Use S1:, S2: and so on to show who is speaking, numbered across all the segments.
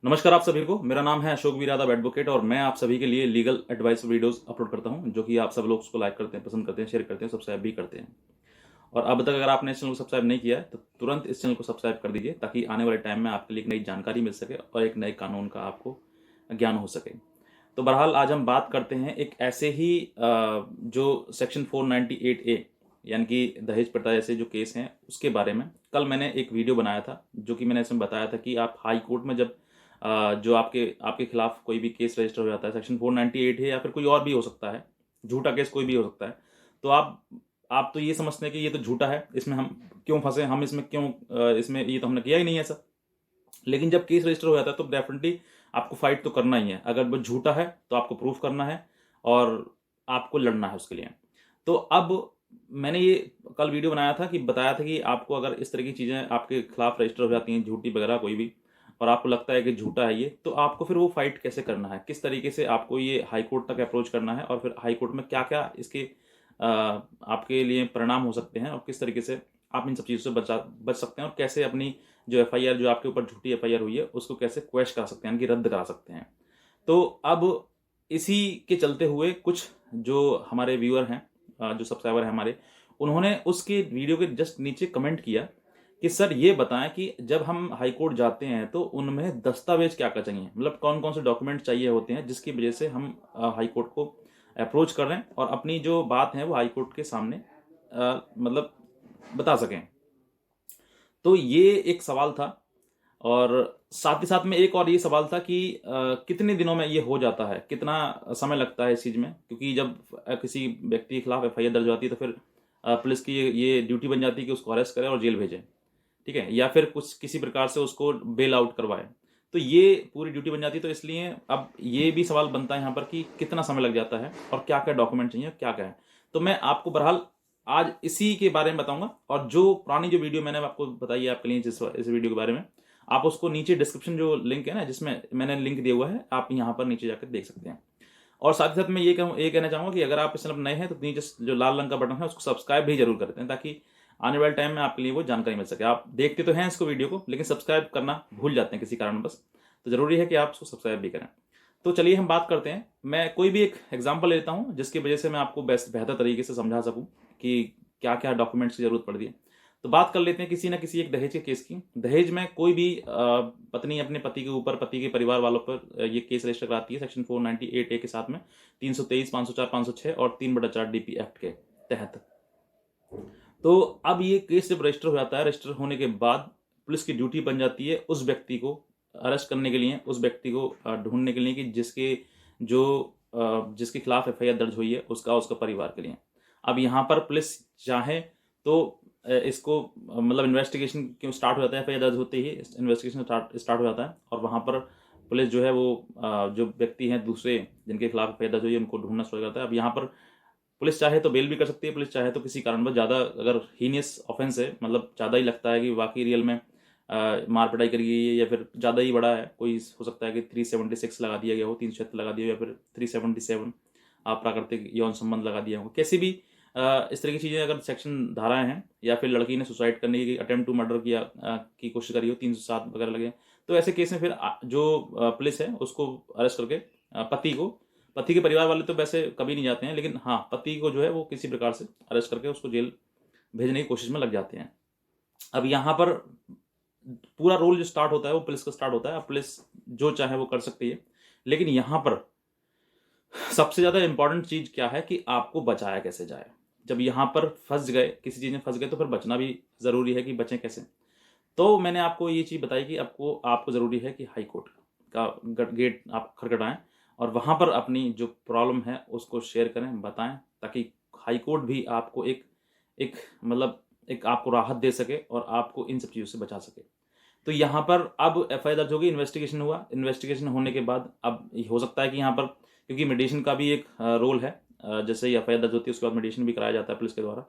S1: नमस्कार आप सभी को। मेरा नाम है अशोक वीर यादव एडवोकेट और मैं आप सभी के लिए लीगल एडवाइस वीडियोस अपलोड करता हूं, जो कि आप सब लोग उसको लाइक करते हैं, पसंद करते हैं, शेयर करते हैं, सब्सक्राइब भी करते हैं। और अब तक अगर आपने इस चैनल को सब्सक्राइब नहीं किया है तो तुरंत इस चैनल को सब्सक्राइब कर दीजिए, ताकि आने वाले टाइम में आपके लिए एक नई जानकारी मिल सके और एक नए कानून का आपको ज्ञान हो सके। तो बहरहाल आज हम बात करते हैं एक ऐसे ही जो सेक्शन 498A यानी कि दहेज प्रथा जैसे जो केस हैं उसके बारे में। कल मैंने एक वीडियो बनाया था जो कि मैंने इसमें बताया था कि आप हाई कोर्ट में जब जो आपके आपके खिलाफ कोई भी केस रजिस्टर हो जाता है, सेक्शन 498 है या फिर कोई और भी हो सकता है, झूठा केस कोई भी हो सकता है, तो आप तो ये समझते हैं कि ये तो झूठा है, इसमें हम क्यों फंसे, हम इसमें क्यों इसमें ये तो हमने किया ही नहीं है ऐसा। लेकिन जब केस रजिस्टर हो जाता है तो डेफिनेटली आपको फाइट तो करना ही है। अगर वो झूठा है तो आपको प्रूफ करना है और आपको लड़ना है उसके लिए। तो अब मैंने ये कल वीडियो बनाया था कि बताया था कि आपको अगर इस तरह की चीज़ें आपके खिलाफ रजिस्टर हो जाती हैं, झूठी वगैरह कोई भी, और आपको लगता है कि झूठा है ये, तो आपको फिर वो फाइट कैसे करना है, किस तरीके से आपको ये हाई कोर्ट तक अप्रोच करना है और फिर हाई कोर्ट में क्या क्या इसके आपके लिए परिणाम हो सकते हैं और किस तरीके से आप इन सब चीज़ों से बच सकते हैं और कैसे अपनी जो एफआईआर, जो आपके ऊपर झूठी एफआईआर हुई है, उसको कैसे क्वैश करा सकते हैं, यानी कि रद्द करा सकते हैं। तो अब इसी के चलते हुए कुछ जो हमारे व्यूअर हैं, जो सब्सक्राइबर हैं हमारे, उन्होंने उसके वीडियो के जस्ट नीचे कमेंट किया कि सर ये बताएं कि जब हम हाई कोर्ट जाते हैं तो उनमें दस्तावेज क्या क्या चाहिए, मतलब कौन कौन से डॉक्यूमेंट चाहिए होते हैं जिसकी वजह से हम हाई कोर्ट को अप्रोच कर रहे हैं और अपनी जो बात है वो हाई कोर्ट के सामने मतलब बता सकें। तो ये एक सवाल था और साथ ही साथ में एक और ये सवाल था कि कितने दिनों में ये हो जाता है, कितना समय लगता है इस चीज़ में, क्योंकि जब किसी व्यक्ति के खिलाफ एफआईआर दर्ज होती है तो फिर पुलिस की ये ड्यूटी बन जाती है कि उसको अरेस्ट करे और जेल भेजे, ठीक है, या फिर कुछ किसी प्रकार से उसको बेल आउट करवाए। तो ये पूरी ड्यूटी बन जाती है। तो इसलिए अब ये भी सवाल बनता है यहाँ पर कि कितना समय लग जाता है और क्या क्या डॉक्यूमेंट चाहिए, क्या क्या है। तो मैं आपको बहरहाल आज इसी के बारे में बताऊंगा। और जो पुरानी जो वीडियो मैंने आपको बताई है आपके लिए इस वीडियो के बारे में, आप उसको नीचे डिस्क्रिप्शन जो लिंक है ना, जिसमें मैंने लिंक दिया हुआ है, आप यहाँ पर नीचे जाकर देख सकते हैं। और साथ ही साथ मैं ये कहना चाहूँगा कि अगर आप इस चैनल पर नए हैं तो नीचे जो लाल रंग का बटन है उसको सब्सक्राइब भी जरूर करते हैं, ताकि आने वाले टाइम में आपके लिए वो जानकारी मिल सके। आप देखते तो हैं इसको वीडियो को, लेकिन सब्सक्राइब करना भूल जाते हैं किसी कारण बस, तो जरूरी है कि आप उसको सब्सक्राइब भी करें। तो चलिए हम बात करते हैं। मैं कोई भी एक एग्जाम्पल लेता हूँ जिसकी वजह से मैं आपको बेहतर तरीके से समझा सकूँ कि क्या क्या डॉक्यूमेंट्स की जरूरत पड़ती है। तो बात कर लेते हैं किसी ना किसी एक दहेज के केस की। दहेज में कोई भी पत्नी अपने पति के ऊपर, पति के परिवार वालों पर ये केस रजिस्टर कराती है सेक्शन 498A के साथ में, 323, 504, 506 और 3/4 डीपी एक्ट के तहत। तो अब ये केस जब रजिस्टर हो जाता है, रजिस्टर होने के बाद पुलिस की ड्यूटी बन जाती है उस व्यक्ति को अरेस्ट करने के लिए, उस व्यक्ति को ढूंढने के लिए कि जिसके खिलाफ एफआईआर दर्ज हुई है, उसका उसका परिवार के लिए। अब यहाँ पर पुलिस चाहे तो इसको मतलब इन्वेस्टिगेशन क्यों स्टार्ट हो जाता है, एफआईआर दर्ज होते ही इन्वेस्टिगेशन स्टार्ट हो जाता है और वहाँ पर पुलिस जो है वो जो व्यक्ति हैं दूसरे जिनके खिलाफ एफआईआर दर्ज हुई है उनको ढूंढना शुरू करता है। अब यहाँ पर पुलिस चाहे तो बेल भी कर सकती है, पुलिस चाहे तो किसी कारणवश ज़्यादा अगर हीनियस ऑफेंस है, मतलब ज़्यादा ही लगता है कि वाकई रियल में मार पिटाई करी गई है या फिर ज़्यादा ही बड़ा है कोई, हो सकता है कि 376 लगा दिया गया हो, 376 लगा दिया हो, या फिर 377 आप प्राकृतिक यौन संबंध लगा दिया हो, कैसी भी इस तरह की चीज़ें अगर सेक्शन धाराएं हैं, या फिर लड़की ने सुसाइड करने की अटेम्प्ट टू मर्डर किया की कोशिश करी हो, 307 वगैरह लगे, तो ऐसे केस में फिर जो पुलिस है उसको अरेस्ट करके पति के परिवार वाले तो वैसे कभी नहीं जाते हैं, लेकिन हाँ पति को जो है वो किसी प्रकार से अरेस्ट करके उसको जेल भेजने की कोशिश में लग जाते हैं। अब यहाँ पर पूरा रोल जो स्टार्ट होता है वो पुलिस का स्टार्ट होता है। अब पुलिस जो चाहे वो कर सकती है, लेकिन यहाँ पर सबसे ज़्यादा इंपॉर्टेंट चीज़ क्या है कि आपको बचाया कैसे जाए। जब यहाँ पर फंस गए, किसी चीज़ में फंस गए, तो फिर बचना भी ज़रूरी है कि बचें कैसे। तो मैंने आपको ये चीज़ बताई कि आपको ज़रूरी है कि हाई कोर्ट का गेट आप खटखटाएं और वहाँ पर अपनी जो प्रॉब्लम है उसको शेयर करें, बताएं, ताकि हाई कोर्ट भी आपको एक एक मतलब एक आपको राहत दे सके और आपको इन सब चीज़ों से बचा सके। तो यहाँ पर अब एफआईआर दर्ज होगी, इन्वेस्टिगेशन हुआ, इन्वेस्टिगेशन होने के बाद अब हो सकता है कि यहाँ पर, क्योंकि मेडिएशन का भी एक रोल है, जैसे ही एफआईआर दर्ज होती है उसके बाद मेडिएशन भी कराया जाता है पुलिस के द्वारा।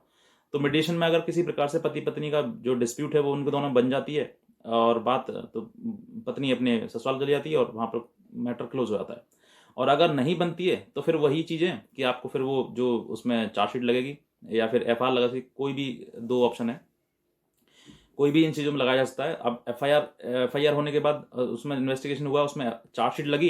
S1: तो मेडिएशन में अगर किसी प्रकार से पति पत्नी का जो डिस्प्यूट है वो उनके दोनों बन जाती है और बात तो पत्नी अपने ससुराल चली जाती है और वहाँ पर मैटर क्लोज हो जाता है। और अगर नहीं बनती है तो फिर वही चीज़ें कि आपको फिर वो जो उसमें चार्जशीट लगेगी या फिर एफआईआर लगेगी, कोई भी दो ऑप्शन है। कोई भी इन चीज़ों में लगाया जा सकता है। अब एफआईआर होने के बाद उसमें इन्वेस्टिगेशन हुआ, उसमें चार्जशीट लगी,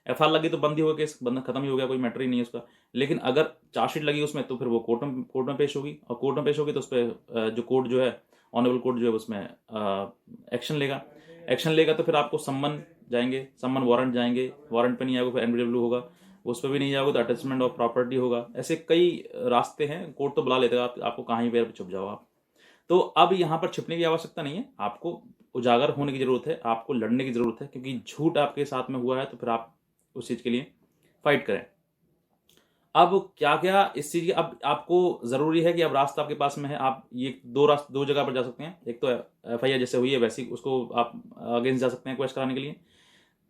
S1: एफआईआर लगी तो बंद ही हो गया केस, बंद खत्म ही हो गया, कोई मैटर ही नहीं है उसका। लेकिन अगर चार्जशीट लगी उसमें तो फिर वो कोर्ट में पेश होगी, और कोर्ट में पेश होगी तो उस पर जो कोर्ट जो है, ऑनरेबल कोर्ट जो है उसमें एक्शन लेगा। तो फिर आपको सम्मन जाएंगे, सम्मन वारंट जाएंगे, वारंट पे नहीं आएगा फिर एनबीडब्ल्यू होगा, उस पर भी नहीं जाओगे तो अटैचमेंट ऑफ प्रॉपर्टी होगा। ऐसे कई रास्ते हैं, कोर्ट तो बुला लेते हैं आपको कहाँ ही पे छुप जाओ आप। तो अब यहाँ पर छिपने की आवश्यकता नहीं है, आपको उजागर होने की जरूरत है, आपको लड़ने की जरूरत है, क्योंकि झूठ आपके साथ में हुआ है तो फिर आप उस चीज के लिए फाइट करें। अब क्या क्या इस चीज की, अब आपको जरूरी है कि अब रास्ता आपके पास में है, आप ये दो जगह पर जा सकते हैं। एक तो एफआईआर जैसे हुई है वैसे ही उसको आप अगेंस्ट जा सकते हैं क्वेश्चन कराने के लिए।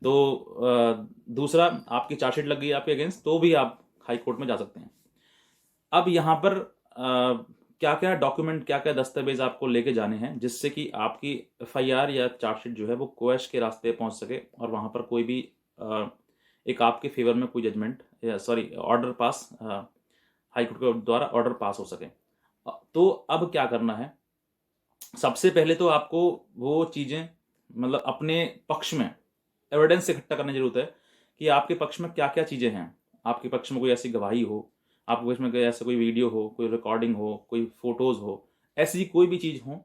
S1: तो दूसरा, आपकी चार्जशीट लग गई आपके अगेंस्ट तो भी आप हाई कोर्ट में जा सकते हैं। अब यहाँ पर क्या क्या डॉक्यूमेंट, क्या क्या दस्तावेज आपको लेके जाने हैं जिससे कि आपकी एफआईआर या चार्जशीट जो है वो क्वैश के रास्ते पहुंच सके, और वहां पर कोई भी एक आपके फेवर में कोई जजमेंट या sorry order pass, high court के द्वारा ऑर्डर पास हो सके। तो अब क्या करना है, सबसे पहले तो आपको वो चीज़ें, मतलब अपने पक्ष में एविडेंस इकट्ठा करने की जरूरत है कि आपके पक्ष में क्या क्या चीज़ें हैं। आपके पक्ष में कोई ऐसी गवाही हो, आपके पक्ष में कोई ऐसा कोई वीडियो हो, कोई रिकॉर्डिंग हो, कोई फोटोज़ हो, ऐसी कोई भी चीज़ हो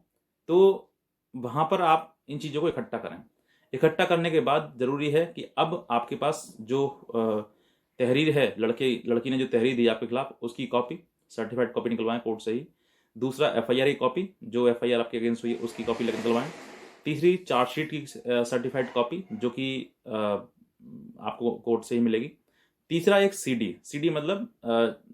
S1: तो वहाँ पर आप इन चीज़ों को इकट्ठा करें। इकट्ठा करने के बाद ज़रूरी है कि अब आपके पास जो तहरीर है, लड़की ने जो तहरीर दी आपके खिलाफ, उसकी कॉपी, सर्टिफाइड कॉपी निकलवाएं कोर्ट से ही। दूसरा, एफआईआर की कॉपी, जो एफआईआर आपके अगेंस्ट हुई है उसकी कॉपी निकलवाएं। तीसरी, चार्जशीट की सर्टिफाइड कॉपी जो कि आपको कोर्ट से ही मिलेगी। तीसरा, एक सीडी मतलब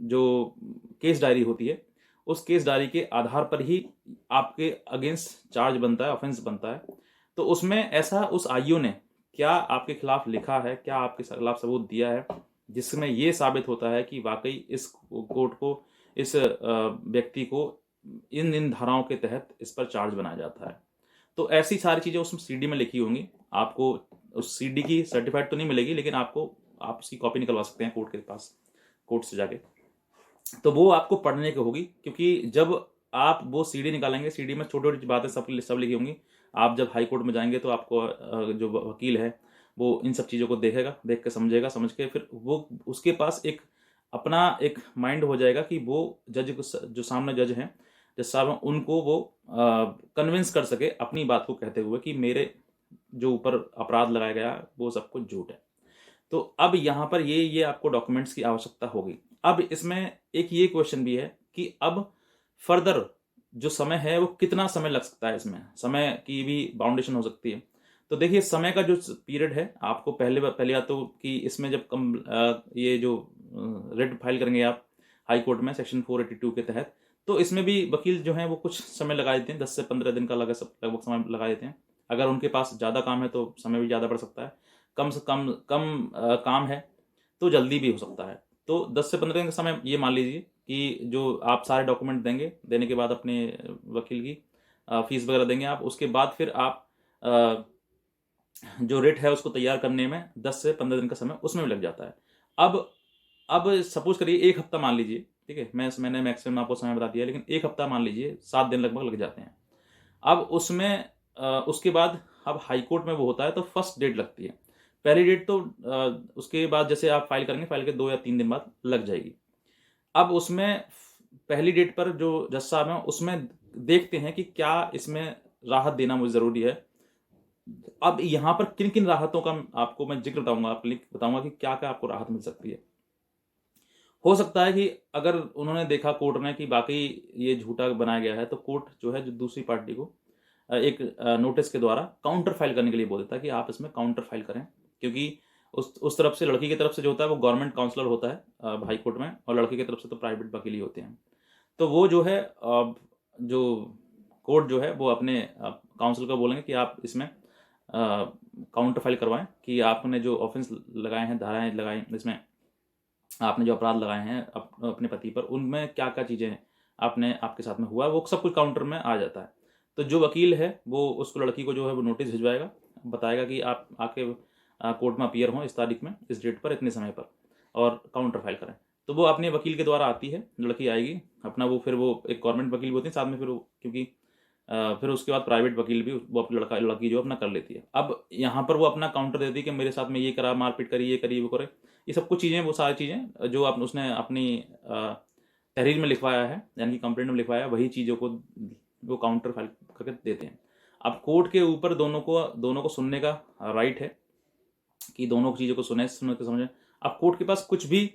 S1: जो केस डायरी होती है, उस केस डायरी के आधार पर ही आपके अगेंस्ट चार्ज बनता है, ऑफेंस बनता है। तो उसमें ऐसा उस आईओ ने क्या आपके खिलाफ लिखा है, क्या आपके खिलाफ सबूत दिया है जिसमें ये साबित होता है कि वाकई इस कोर्ट को, इस व्यक्ति को इन धाराओं के तहत इस पर चार्ज बनाया जाता है। तो ऐसी सारी चीज़ें उसमें सीडी में लिखी होंगी। आपको उस सीडी की सर्टिफाइड तो नहीं मिलेगी, लेकिन आप उसकी कॉपी निकलवा सकते हैं कोर्ट के पास, कोर्ट से जाके। तो वो आपको पढ़ने की होगी, क्योंकि जब आप वो सीडी निकालेंगे, सीडी में छोटी छोटी बातें सब लिखी होंगी। आप जब हाई कोर्ट में जाएंगे तो आपको जो वकील है वो इन सब चीज़ों को देखेगा, देख के समझेगा, समझ के फिर वो उसके पास एक अपना एक माइंड हो जाएगा कि वो जज को, जो सामने जज हैं, जज साहब, उनको वो कन्विंस कर सके अपनी बात को कहते हुए कि मेरे जो ऊपर अपराध लगाया गया वो सब कुछ झूठ है। तो अब यहाँ पर ये आपको डॉक्यूमेंट्स की आवश्यकता होगी। अब इसमें एक ये क्वेश्चन भी है कि अब फर्दर जो समय है वो कितना समय लग सकता है, इसमें समय की भी बाउंडेशन हो सकती है। तो देखिए, समय का जो पीरियड है, आपको पहले बात तो कि इसमें जब ये जो रिट फाइल करेंगे आप हाई कोर्ट में सेक्शन 482 के तहत, तो इसमें भी वकील जो हैं वो कुछ समय लगा देते हैं, 10 से 15 दिन का लगभग समय लगा देते हैं। अगर उनके पास ज़्यादा काम है तो समय भी ज़्यादा बढ़ सकता है, कम से कम काम है तो जल्दी भी हो सकता है। तो 10 से 15 दिन का समय ये मान लीजिए कि जो आप सारे डॉक्यूमेंट देने के बाद अपने वकील की फीस वगैरह देंगे आप, उसके बाद फिर आप जो रेट है उसको तैयार करने में 10 से 15 दिन का समय उसमें भी लग जाता है। अब सपोज करिए 1 हफ्ता मान लीजिए, ठीक है, मैंने मैक्सिमम आपको समय बता दिया, लेकिन 1 हफ्ता मान लीजिए, 7 दिन लगभग लग जाते हैं। अब उसमें उसके बाद अब हाई कोर्ट में वो होता है तो फर्स्ट डेट लगती है। पहली डेट तो उसके बाद जैसे आप फाइल करेंगे, फाइल के 2 या 3 दिन बाद लग जाएगी। अब उसमें पहली डेट पर जो जज साहब हैं उसमें देखते हैं कि क्या इसमें राहत देना मुझे ज़रूरी है। अब यहाँ पर किन किन राहतों का आपको मैं जिक्र बताऊंगा कि क्या क्या आपको राहत मिल सकती है। हो सकता है कि अगर उन्होंने देखा कोर्ट ने कि वाकई ये झूठा बनाया गया है, तो कोर्ट जो है जो दूसरी पार्टी को एक नोटिस के द्वारा काउंटर फाइल करने के लिए बोल देता है कि आप इसमें काउंटर फाइल करें, क्योंकि उस तरफ से, लड़की की तरफ से जो होता है वो गवर्नमेंट काउंसलर होता है हाई कोर्ट में, और लड़के की तरफ से तो प्राइवेट वकील ही होते हैं। तो वो जो है जो कोर्ट जो है वो अपने काउंसिल को बोलेंगे कि आप इसमें काउंटर फाइल करवाएं कि आपने जो ऑफेंस लगाए हैं, धाराएं लगाई, इसमें आपने जो अपराध लगाए हैं अपने पति पर, उनमें क्या क्या चीज़ें आपने आपके साथ में हुआ है, वो सब कुछ काउंटर में आ जाता है। तो जो वकील है वो उसको, लड़की को जो है वो नोटिस भिजवाएगा, बताएगा कि आप आके कोर्ट में अपीयर हों इस तारीख में, इस डेट पर, इतने समय पर, और काउंटर फाइल करें। तो वो अपने वकील के द्वारा आती है, लड़की आएगी अपना, वो फिर वो एक गवर्नमेंट वकील भी होते हैं साथ में, फिर वो क्योंकि फिर उसके बाद प्राइवेट वकील भी वो अपना लड़की जो अपना कर लेती है। अब यहाँ पर वो अपना काउंटर देती है कि मेरे साथ में ये करा, मारपीट करी, ये करी, वो करे, ये सब कुछ चीज़ें, वो सारी चीज़ें जो आप उसने अपनी तहरीर में लिखवाया है, यानी कि कंप्लेंट में लिखवाया है, वही चीज़ों को वो काउंटर फाइल करके देते हैं। अब कोर्ट के ऊपर दोनों को सुनने का राइट है कि दोनों चीज़ों को सुने के समझें। अब कोर्ट के पास कुछ भी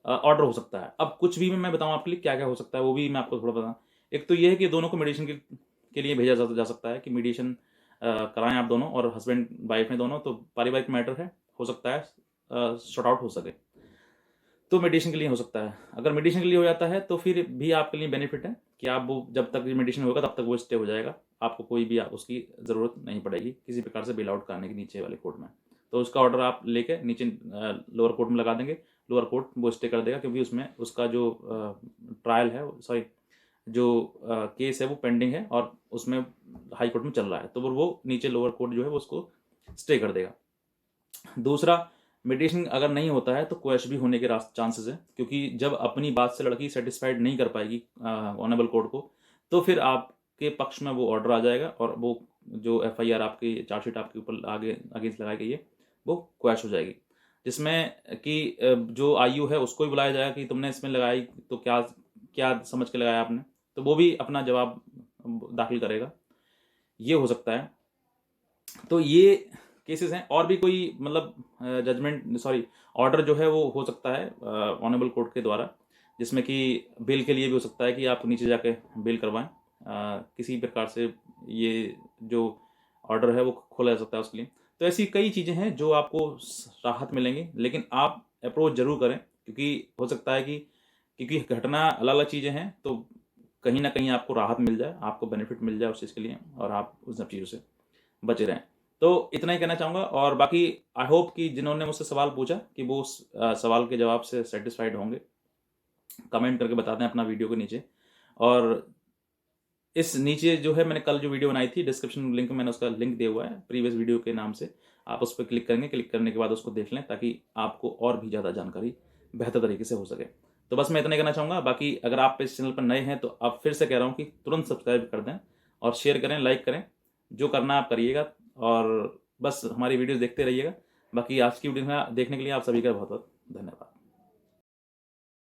S1: ऑर्डर हो सकता है। अब कुछ भी मैं बताऊं आपके लिए क्या क्या हो सकता है, वो भी मैं आपको थोड़ा बताऊँ। एक तो ये है कि दोनों को मेडिएशन के लिए भेजा जा सकता है कि मेडिएशन कराएं आप दोनों, और हस्बैंड वाइफ में दोनों, तो पारिवारिक मैटर है, हो सकता है सॉर्ट आउट हो सके, तो मेडिटेशन के लिए हो सकता है। अगर मेडिटेशन के लिए हो जाता है तो फिर भी आपके लिए बेनिफिट है कि आप वो जब तक मेडिटेशन होगा तब तक वो स्टे हो जाएगा, आपको कोई भी उसकी ज़रूरत नहीं पड़ेगी किसी प्रकार से बेल आउट कराने की नीचे वाले कोर्ट में। तो उसका ऑर्डर आप लेके नीचे लोअर कोर्ट में लगा देंगे, लोअर कोर्ट वो स्टे कर देगा, क्योंकि उसमें उसका जो ट्रायल है, सॉरी जो केस है वो पेंडिंग है और उसमें हाई कोर्ट में चल रहा है, तो वो नीचे लोअर कोर्ट जो है वो उसको स्टे कर देगा। दूसरा, मेडिटेशन अगर नहीं होता है तो क्वैश भी होने के चांसेस है, क्योंकि जब अपनी बात से लड़की सेटिस्फाइड नहीं कर पाएगी ऑनरेबल कोर्ट को, तो फिर आपके पक्ष में वो ऑर्डर आ जाएगा और वो जो एफआईआर आपकी चार्जशीट आपके ऊपर आगे अगेंस्ट लगाई गई है वो क्वैश हो जाएगी, जिसमें कि जो आईयू है उसको भी बुलाया जाएगा कि तुमने इसमें लगाई तो क्या क्या समझ के लगाया आपने, तो वो भी अपना जवाब दाखिल करेगा। ये हो सकता है। तो ये केसेस हैं, और भी कोई मतलब जजमेंट सॉरी ऑर्डर जो है वो हो सकता है ऑनरेबल कोर्ट के द्वारा, जिसमें कि बेल के लिए भी हो सकता है कि आप नीचे जाके बेल करवाएं, किसी प्रकार से ये जो ऑर्डर है वो खोला जा सकता है उसके लिए। तो ऐसी कई चीज़ें हैं जो आपको राहत मिलेंगी, लेकिन आप अप्रोच जरूर करें, क्योंकि हो सकता है कि क्योंकि घटना अलग अलग चीज़ें हैं, तो कहीं ना कहीं आपको राहत मिल जाए, आपको बेनिफिट मिल जाए उस चीज़ के लिए, और आप उन सब चीज़ों से बचे रहें। तो इतना ही कहना चाहूँगा, और बाकी आई होप कि जिन्होंने मुझसे सवाल पूछा कि वो उस सवाल के जवाब से सेटिस्फाइड होंगे। कमेंट करके बता दें अपना वीडियो के नीचे, और इस नीचे जो है मैंने कल जो वीडियो बनाई थी डिस्क्रिप्शन लिंक में मैंने उसका लिंक दिया हुआ है प्रीवियस वीडियो के नाम से, आप उस पर क्लिक करेंगे, क्लिक करने के बाद उसको देख लें ताकि आपको और भी ज़्यादा जानकारी बेहतर तरीके से हो सके। तो बस मैं इतना ही कहना चाहूँगा। बाकी अगर आप इस चैनल पर नए हैं तो आप फिर से कह रहा हूँ कि तुरंत सब्सक्राइब कर दें और शेयर करें, लाइक करें, जो करना आप करिएगा, और बस हमारी वीडियोस देखते रहिएगा। बाकी आज की वीडियो देखने के लिए आप सभी का बहुत बहुत धन्यवाद।